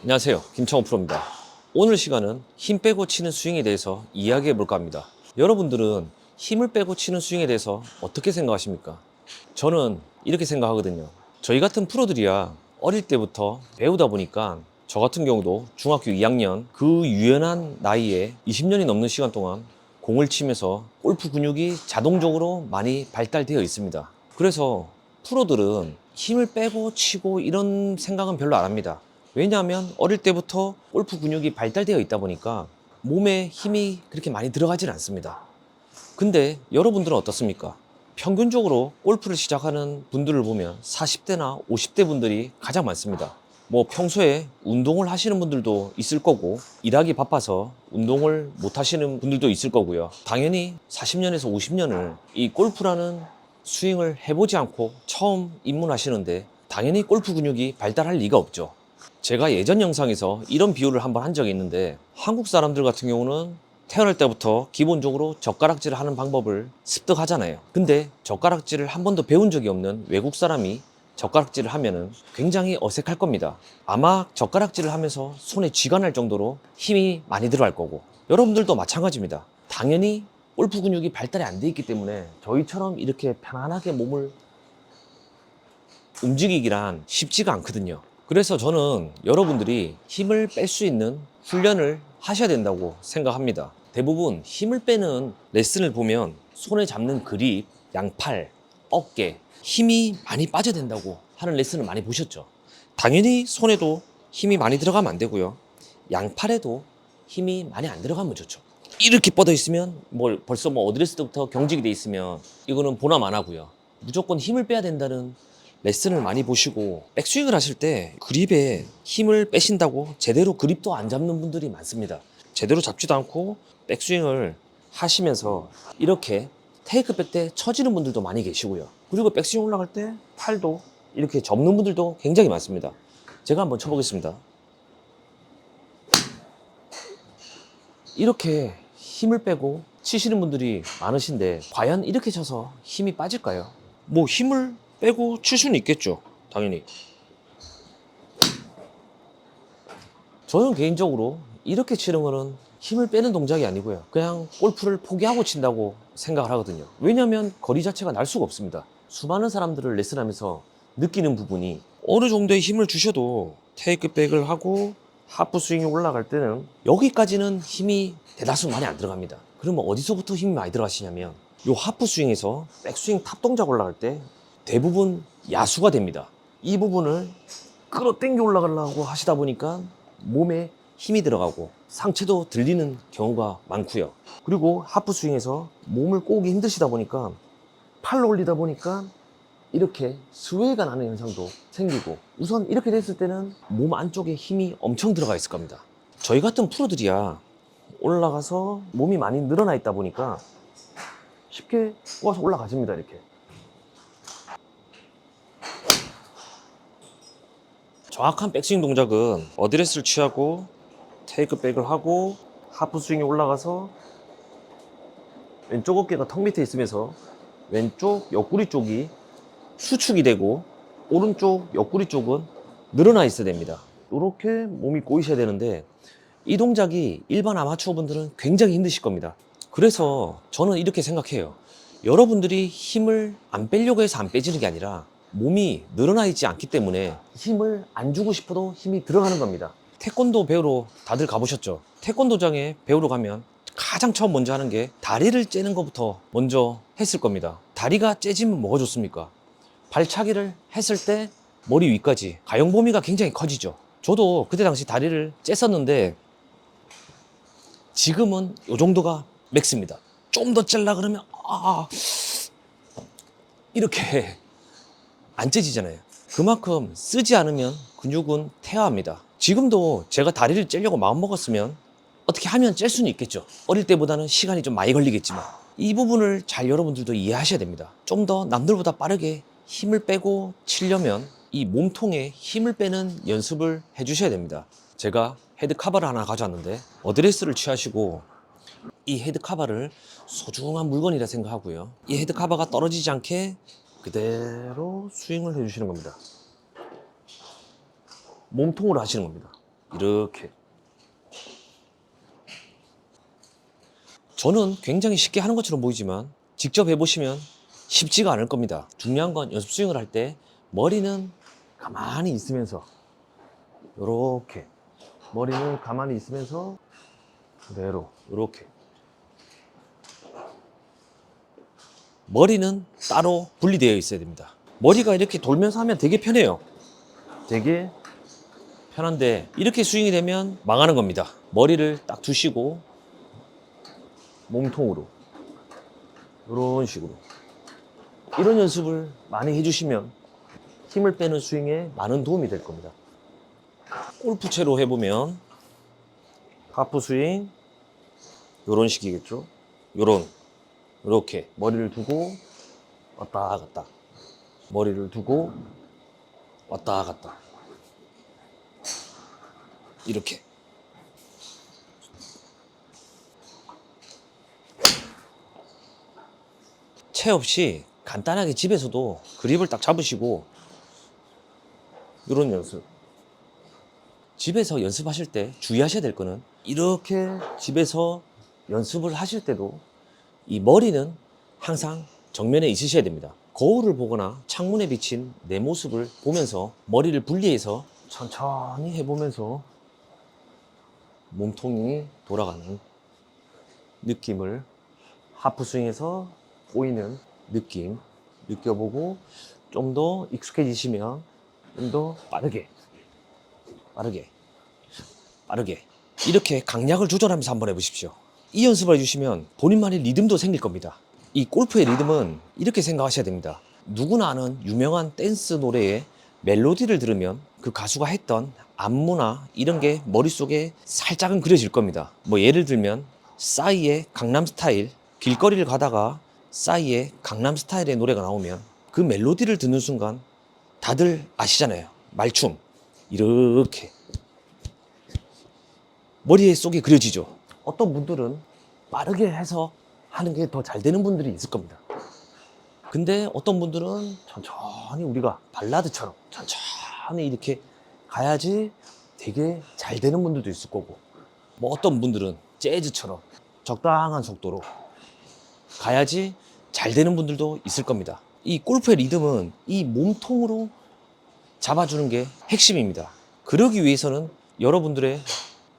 안녕하세요, 김창호 프로입니다. 오늘 시간은 힘 빼고 치는 스윙에 대해서 이야기해 볼까 합니다. 여러분들은 힘을 빼고 치는 스윙에 대해서 어떻게 생각하십니까? 저는 이렇게 생각하거든요. 저희 같은 프로들이야 어릴 때부터 배우다 보니까, 저 같은 경우도 중학교 2학년 그 유연한 나이에 20년이 넘는 시간 동안 공을 치면서 골프 근육이 자동적으로 많이 발달되어 있습니다. 그래서 프로들은 힘을 빼고 치고 이런 생각은 별로 안 합니다. 왜냐하면 어릴 때부터 골프 근육이 발달되어 있다 보니까 몸에 힘이 그렇게 많이 들어가질 않습니다. 근데 여러분들은 어떻습니까? 평균적으로 골프를 시작하는 분들을 보면 40대나 50대 분들이 가장 많습니다. 뭐 평소에 운동을 하시는 분들도 있을 거고, 일하기 바빠서 운동을 못 하시는 분들도 있을 거고요. 당연히 40년에서 50년을 이 골프라는 스윙을 해보지 않고 처음 입문하시는데 당연히 골프 근육이 발달할 리가 없죠. 제가 예전 영상에서 이런 비유를 한번 한 적이 있는데, 한국 사람들 같은 경우는 태어날 때부터 기본적으로 젓가락질을 하는 방법을 습득하잖아요. 근데 젓가락질을 한 번도 배운 적이 없는 외국 사람이 젓가락질을 하면은 굉장히 어색할 겁니다. 아마 젓가락질을 하면서 손에 쥐가 날 정도로 힘이 많이 들어갈 거고, 여러분들도 마찬가지입니다. 당연히 골프 근육이 발달이 안 돼 있기 때문에 저희처럼 이렇게 편안하게 몸을 움직이기란 쉽지가 않거든요. 그래서 저는 여러분들이 힘을 뺄 수 있는 훈련을 하셔야 된다고 생각합니다. 대부분 힘을 빼는 레슨을 보면 손에 잡는 그립, 양팔, 어깨, 힘이 많이 빠져야 된다고 하는 레슨을 많이 보셨죠? 당연히 손에도 힘이 많이 들어가면 안 되고요. 양팔에도 힘이 많이 안 들어가면 좋죠. 이렇게 뻗어 있으면 벌써 어드레스 때부터 경직이 돼 있으면 이거는 보람 안 하고요. 무조건 힘을 빼야 된다는 레슨을 많이 보시고, 백스윙을 하실 때 그립에 힘을 빼신다고 제대로 그립도 안 잡는 분들이 많습니다. 제대로 잡지도 않고 백스윙을 하시면서 이렇게 테이크백 때 처지는 분들도 많이 계시고요. 그리고 백스윙 올라갈 때 팔도 이렇게 접는 분들도 굉장히 많습니다. 제가 한번 쳐보겠습니다. 이렇게 힘을 빼고 치시는 분들이 많으신데 과연 이렇게 쳐서 힘이 빠질까요? 뭐 힘을 빼고 칠 수는 있겠죠, 당연히. 저는 개인적으로 이렇게 치는 거는 힘을 빼는 동작이 아니고요, 그냥 골프를 포기하고 친다고 생각을 하거든요. 왜냐하면 거리 자체가 날 수가 없습니다. 수많은 사람들을 레슨하면서 느끼는 부분이, 어느 정도의 힘을 주셔도 테이크백을 하고 하프 스윙이 올라갈 때는 여기까지는 힘이 대다수 많이 안 들어갑니다. 그러면 어디서부터 힘이 많이 들어가시냐면, 요 하프 스윙에서 백스윙 탑 동작 올라갈 때 대부분 야수가 됩니다. 이 부분을 끌어당겨 올라가려고 하시다 보니까 몸에 힘이 들어가고 상체도 들리는 경우가 많고요. 그리고 하프 스윙에서 몸을 꼬기 힘드시다 보니까 팔로 올리다 보니까 이렇게 스웨이가 나는 현상도 생기고, 우선 이렇게 됐을 때는 몸 안쪽에 힘이 엄청 들어가 있을 겁니다. 저희 같은 프로들이야 올라가서 몸이 많이 늘어나 있다 보니까 쉽게 꼬아서 올라가십니다. 이렇게 정확한 백스윙 동작은 어드레스를 취하고 테이크백을 하고 하프 스윙이 올라가서 왼쪽 어깨가 턱 밑에 있으면서 왼쪽 옆구리 쪽이 수축이 되고 오른쪽 옆구리 쪽은 늘어나 있어야 됩니다. 이렇게 몸이 꼬이셔야 되는데, 이 동작이 일반 아마추어 분들은 굉장히 힘드실 겁니다. 그래서 저는 이렇게 생각해요. 여러분들이 힘을 안 빼려고 해서 안 빼지는 게 아니라 몸이 늘어나 있지 않기 때문에 힘을 안 주고 싶어도 힘이 들어가는 겁니다. 태권도 배우러 다들 가보셨죠? 태권도장에 배우러 가면 가장 처음 먼저 하는 게 다리를 째는 것부터 먼저 했을 겁니다. 다리가 째지면 뭐가 좋습니까? 발차기를 했을 때 머리 위까지 가용 범위가 굉장히 커지죠. 저도 그때 당시 다리를 쬐었는데 지금은 이 정도가 맥스입니다. 좀 더 짤라 그러면 이렇게 안 째지잖아요. 그만큼 쓰지 않으면 근육은 퇴화합니다. 지금도 제가 다리를 째려고 마음먹었으면 어떻게 하면 짤 수는 있겠죠. 어릴 때보다는 시간이 좀 많이 걸리겠지만 이 부분을 잘 여러분들도 이해하셔야 됩니다. 좀 더 남들보다 빠르게 힘을 빼고 치려면 이 몸통에 힘을 빼는 연습을 해주셔야 됩니다. 제가 헤드 카바를 하나 가져왔는데, 어드레스를 취하시고 이 헤드 카바를 소중한 물건이라 생각하고요, 이 헤드 카바가 떨어지지 않게 그대로 스윙을 해주시는 겁니다. 몸통으로 하시는 겁니다. 이렇게. 저는 굉장히 쉽게 하는 것처럼 보이지만 직접 해보시면 쉽지가 않을 겁니다. 중요한 건 연습 스윙을 할 때 머리는 가만히 있으면서 이렇게, 머리는 가만히 있으면서 그대로 이렇게, 머리는 따로 분리되어 있어야 됩니다. 머리가 이렇게 돌면서 하면 되게 편해요. 되게 편한데 이렇게 스윙이 되면 망하는 겁니다. 머리를 딱 두시고 몸통으로 이런 식으로, 이런 연습을 많이 해주시면 힘을 빼는 스윙에 많은 도움이 될 겁니다. 골프채로 해보면 하프 스윙 이런 식이겠죠. 이렇게 머리를 두고 왔다 갔다, 머리를 두고 왔다 갔다, 이렇게. 채 없이 간단하게 집에서도 그립을 딱 잡으시고 이런 연습. 집에서 연습하실 때 주의하셔야 될 거는, 이렇게 집에서 연습을 하실 때도 이 머리는 항상 정면에 있으셔야 됩니다. 거울을 보거나 창문에 비친 내 모습을 보면서 머리를 분리해서 천천히 해보면서 몸통이 돌아가는 느낌을, 하프 스윙에서 보이는 느낌 느껴보고, 좀 더 익숙해지시면 좀 더 빠르게 이렇게 강약을 조절하면서 한번 해보십시오. 이 연습을 해주시면 본인만의 리듬도 생길 겁니다. 이 골프의 리듬은 이렇게 생각하셔야 됩니다. 누구나 아는 유명한 댄스 노래의 멜로디를 들으면 그 가수가 했던 안무나 이런 게 머릿속에 살짝은 그려질 겁니다. 뭐 예를 들면 싸이의 강남스타일, 길거리를 가다가 싸이의 강남스타일의 노래가 나오면 그 멜로디를 듣는 순간 다들 아시잖아요. 말춤 이렇게 머리 속에 그려지죠. 어떤 분들은 빠르게 해서 하는 게 더 잘 되는 분들이 있을 겁니다. 근데 어떤 분들은 천천히, 우리가 발라드처럼 천천히 이렇게 가야지 되게 잘 되는 분들도 있을 거고, 뭐 어떤 분들은 재즈처럼 적당한 속도로 가야지 잘 되는 분들도 있을 겁니다. 이 골프의 리듬은 이 몸통으로 잡아주는 게 핵심입니다. 그러기 위해서는 여러분들의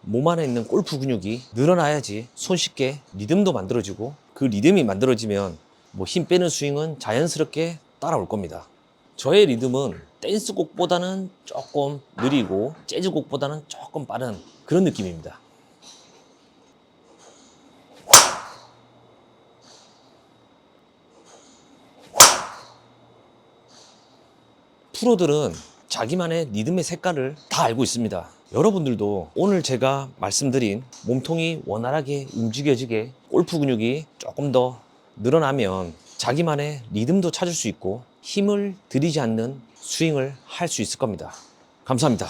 몸 안에 있는 골프 근육이 늘어나야지 손쉽게 리듬도 만들어지고, 그 리듬이 만들어지면 뭐 힘 빼는 스윙은 자연스럽게 따라올 겁니다. 저의 리듬은 댄스곡보다는 조금 느리고 재즈곡보다는 조금 빠른 그런 느낌입니다. 프로들은 자기만의 리듬의 색깔을 다 알고 있습니다. 여러분들도 오늘 제가 말씀드린 몸통이 원활하게 움직여지게 골프 근육이 조금 더 늘어나면 자기만의 리듬도 찾을 수 있고 힘을 들이지 않는 스윙을 할 수 있을 겁니다. 감사합니다.